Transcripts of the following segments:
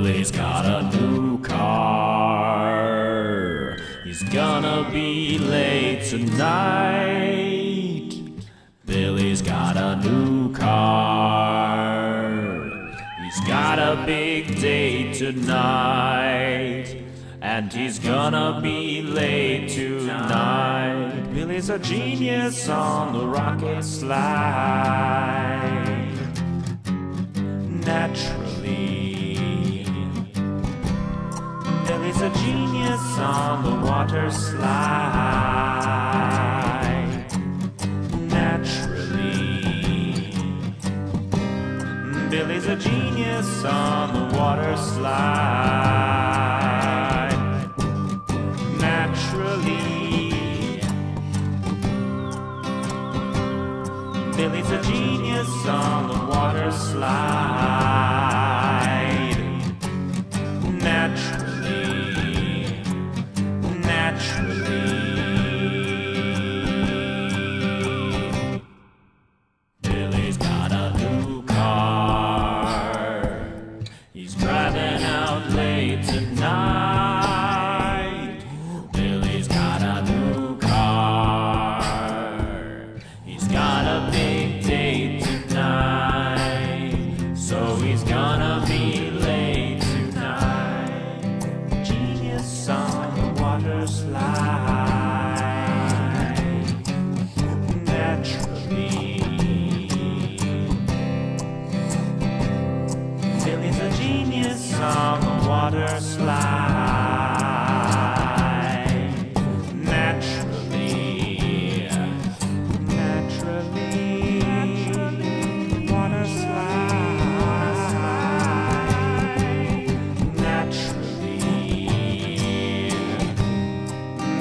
Billy's got a new car. He's gonna be late tonight. Billy's got a new car. He's got a big date tonight. And he's gonna be late tonight. Billy's a genius on the rocket slide. Naturally, Billy's a genius on the water slide. Naturally, Billy's a genius on the water slide. Naturally, Billy's a genius on the water slide. Naturally, Billy's got a new car. He's driving out late tonight. Billy's got a new car. He's got a big date tonight. So he's gonna be late tonight. Genius on the water slide. Naturally, Billy's a genius on the water slide. Naturally, water slide. Naturally,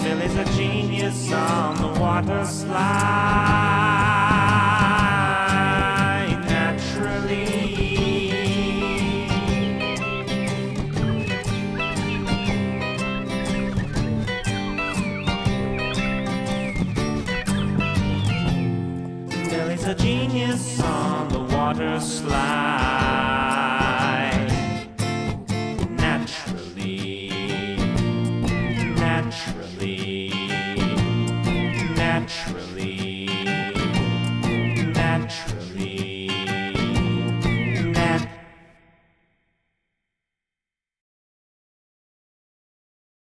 Billy's a genius on the water slide. Naturally, Billy's a genius on the water slide. Naturally, naturally.